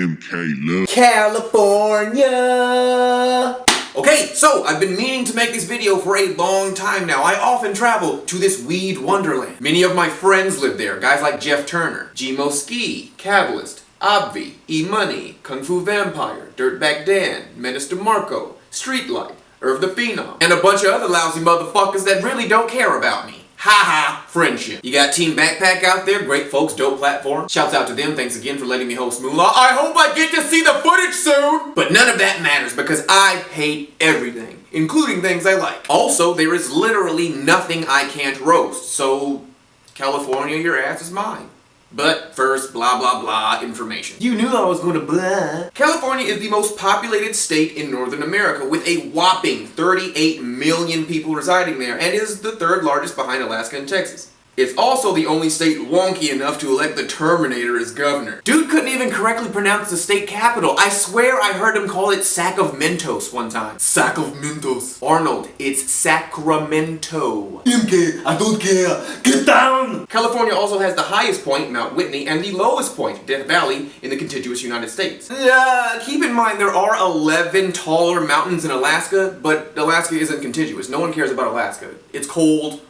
MK love California. Okay, so I've been meaning to make this video for a long time now. I often travel to this weed wonderland. Many of my friends live there, guys like Jeff Turner, Gmo Ski, Catalyst, Obvi, E-Money, Kung Fu Vampire, Dirtbag Dan, Menace DeMarco, Streetlight, Irv the Phenom, and a bunch of other lousy motherfuckers that really don't care about me. Haha, friendship. You got Team Backpack out there, great folks, dope platform. Shouts out to them, thanks again for letting me host Moolah. I hope I get to see the footage soon! But none of that matters because I hate everything, including things I like. Also, there is literally nothing I can't roast, so California, your ass is mine. But first, blah blah blah information. You knew I was going to blah. California is the most populated state in Northern America with a whopping 38 million people residing there and is the third largest behind Alaska and Texas. It's also the only state wonky enough to elect the Terminator as governor. Dude couldn't even correctly pronounce the state capital. I swear I heard him call it Sack of Mentos one time. Sack of Mentos. Arnold, it's Sacramento. MK, I don't care. Get down! California also has the highest point, Mount Whitney, and the lowest point, Death Valley, in the contiguous United States. Keep in mind there are 11 taller mountains in Alaska, but Alaska isn't contiguous. No one cares about Alaska. It's cold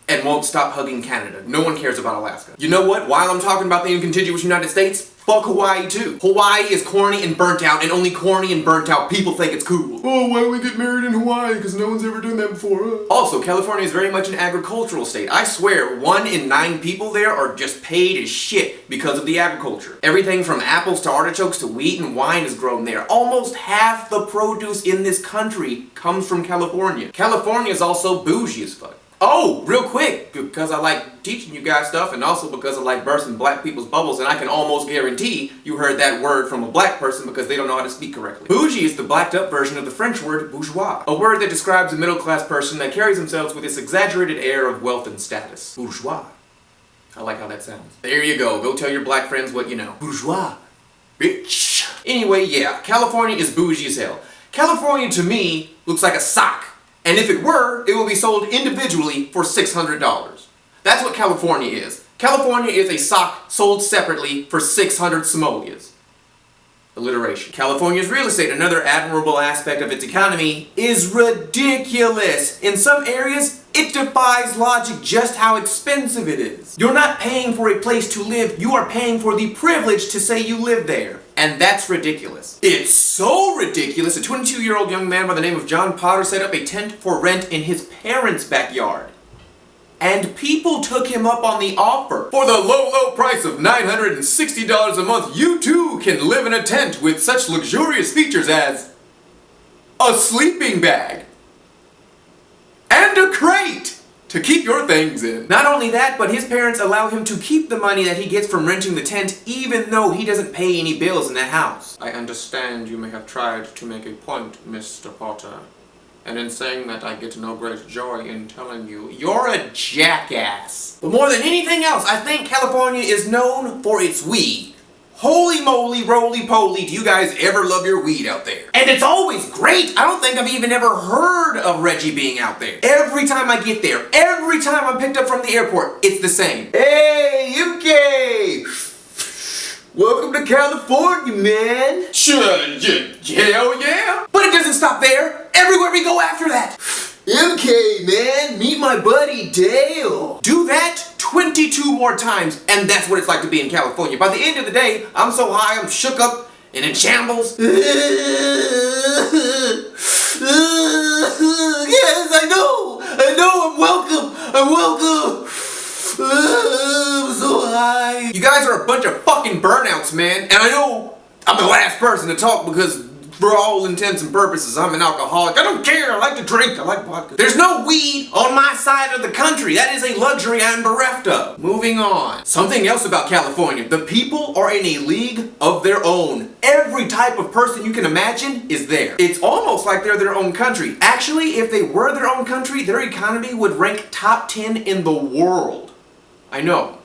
and won't stop hugging Canada. No one cares about Alaska. You know what? While I'm talking about the incontiguous United States, fuck Hawaii too. Hawaii is corny and burnt out, and only corny and burnt out people think it's cool. Oh, why don't we get married in Hawaii? Because no one's ever done that before. Also, California is very much an agricultural state. I swear, 1 in 9 people there are just paid as shit because of the agriculture. Everything from apples to artichokes to wheat and wine is grown there. Almost half the produce in this country comes from California. California is also bougie as fuck. Oh, real quick, because I like teaching you guys stuff and also because I like bursting black people's bubbles, and I can almost guarantee you heard that word from a black person because they don't know how to speak correctly. Bougie is the blacked up version of the French word bourgeois, a word that describes a middle class person that carries themselves with this exaggerated air of wealth and status. Bourgeois. I like how that sounds. There you go, go tell your black friends what you know. Bourgeois. Bitch. Anyway, yeah, California is bougie as hell. California to me looks like a sock. And if it were, it will be sold individually for $600. That's what California is. California is a sock sold separately for 600 simoleons. Alliteration. California's real estate, another admirable aspect of its economy, is ridiculous. In some areas, it defies logic just how expensive it is. You're not paying for a place to live, you are paying for the privilege to say you live there. And that's ridiculous. It's so ridiculous, a 22-year-old young man by the name of John Potter set up a tent for rent in his parents' backyard. And people took him up on the offer. For the low, low price of $960 a month, you too can live in a tent with such luxurious features as a sleeping bag and a crate to keep your things in. Not only that, but his parents allow him to keep the money that he gets from renting the tent even though he doesn't pay any bills in that house. I understand you may have tried to make a point, Mr. Potter. And in saying that, I get no great joy in telling you, you're a jackass. But more than anything else, I think California is known for its weed. Holy moly, roly-poly, do you guys ever love your weed out there? And it's always great! I don't think I've even ever heard of Reggie being out there. Every time I get there, every time I'm picked up from the airport, it's the same. Hey, UK! Welcome to California, man! Sure, hell yeah! But it doesn't stop there! Everywhere we go after that! MK, man, meet my buddy Dale! Do that 22 more times, and that's what it's like to be in California. By the end of the day, I'm so high, I'm shook up and in shambles. Yes, I know, I'm welcome. I'm so high. You guys are a bunch of fucking burnouts, man. And I know I'm the last person to talk because for all intents and purposes, I'm an alcoholic. I don't care. I like to drink. I like vodka. There's no weed on my side of the country. That is a luxury I'm bereft of. Moving on. Something else about California. The people are in a league of their own. Every type of person you can imagine is there. It's almost like they're their own country. Actually, if they were their own country, their economy would rank top 10 in the world. I know.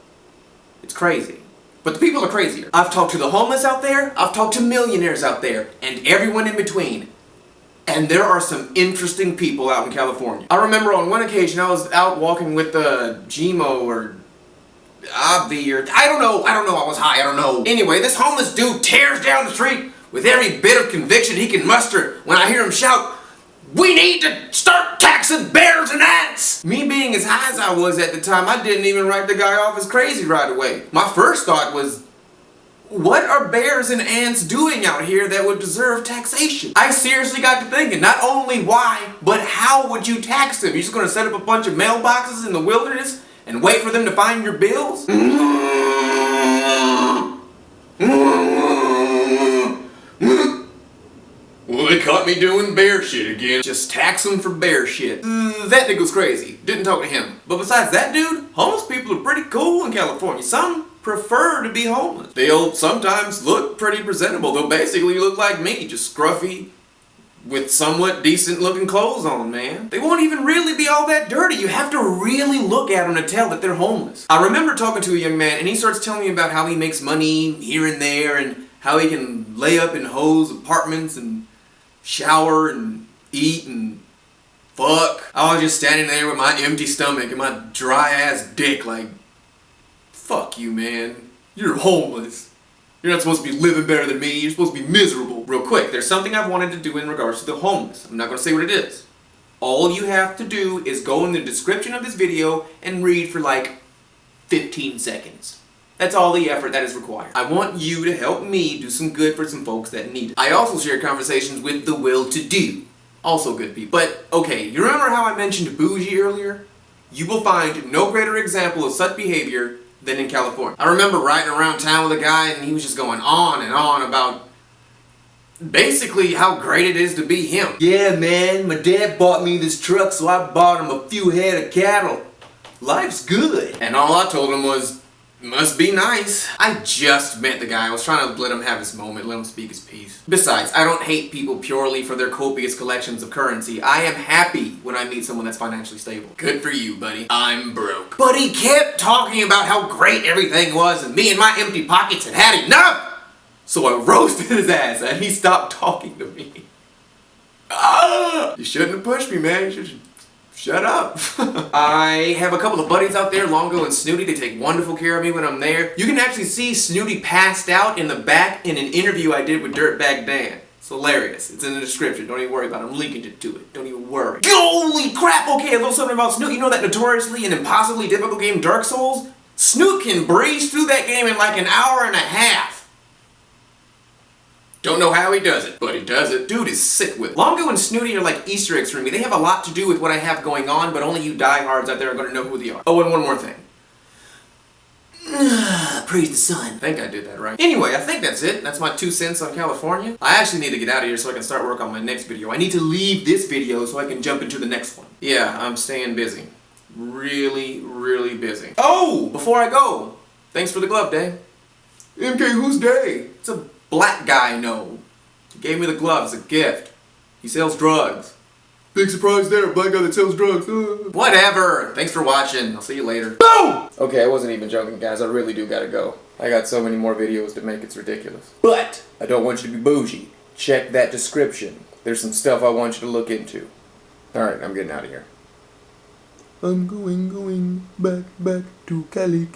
It's crazy. But the people are crazier. I've talked to the homeless out there, I've talked to millionaires out there, and everyone in between. And there are some interesting people out in California. I remember on one occasion I was out walking with Gmo or a beer. I don't know, I was high, I don't know. Anyway, this homeless dude tears down the street with every bit of conviction he can muster when I hear him shout, "We need to start taxing bears and ants!" Me being as high as I was at the time, I didn't even write the guy off as crazy right away. My first thought was, what are bears and ants doing out here that would deserve taxation? I seriously got to thinking, not only why, but how would you tax them? You're just gonna set up a bunch of mailboxes in the wilderness and wait for them to find your bills? Well, they caught me doing bear shit again. Just tax them for bear shit. That nigga's crazy. Didn't talk to him. But besides that dude, homeless people are pretty cool in California. Some prefer to be homeless. They'll sometimes look pretty presentable. They'll basically look like me, just scruffy with somewhat decent looking clothes on, man. They won't even really be all that dirty. You have to really look at them to tell that they're homeless. I remember talking to a young man and he starts telling me about how he makes money here and there and how he can lay up in hose apartments and shower and eat and fuck. I was just standing there with my empty stomach and my dry ass dick like, fuck you, man. You're homeless. You're not supposed to be living better than me. You're supposed to be miserable. Real quick, there's something I've wanted to do in regards to the homeless. I'm not going to say what it is. All you have to do is go in the description of this video and read for like 15 seconds. That's all the effort that is required. I want you to help me do some good for some folks that need it. I also share conversations with the will-to-do. Also good people. But, okay, you remember how I mentioned bougie earlier? You will find no greater example of such behavior than in California. I remember riding around town with a guy and he was just going on and on about basically how great it is to be him. Yeah, man, my dad bought me this truck, so I bought him a few head of cattle. Life's good. And all I told him was, must be nice. I just met the guy. I was trying to let him have his moment, let him speak his piece. Besides, I don't hate people purely for their copious collections of currency. I am happy when I meet someone that's financially stable. Good for you, buddy. I'm broke. But he kept talking about how great everything was and me and my empty pockets had had enough! So I roasted his ass and he stopped talking to me. You shouldn't have pushed me, man. You should shut up. I have a couple of buddies out there, Longo and Snooty. They take wonderful care of me when I'm there. You can actually see Snooty passed out in the back in an interview I did with Dirtbag Dan. It's hilarious. It's in the description. Don't even worry about it. I'm linking it to it. Don't even worry. Holy crap! Okay, a little something about Snoot. You know that notoriously and impossibly difficult game Dark Souls? Snoot can breeze through that game in like an hour and a half. Don't know how he does it, but he does it. Dude is sick with it. Longo and Snooty are like Easter eggs for me. They have a lot to do with what I have going on, but only you diehards out there are going to know who they are. Oh, and one more thing. Praise the sun. I think I did that right. Anyway, I think that's it. That's my 2 cents on California. I actually need to get out of here so I can start work on my next video. I need to leave this video so I can jump into the next one. Yeah, I'm staying busy. Really, really busy. Oh, before I go, thanks for the glove, Day. MK, who's Day? It's a black guy I know. He gave me the glove as a gift. He sells drugs. Big surprise there, black guy that sells drugs. Whatever. Thanks for watching. I'll see you later. Boom! Okay, I wasn't even joking, guys. I really do gotta go. I got so many more videos to make, it's ridiculous. But I don't want you to be bougie. Check that description. There's some stuff I want you to look into. Alright, I'm getting out of here. I'm going back to Cali.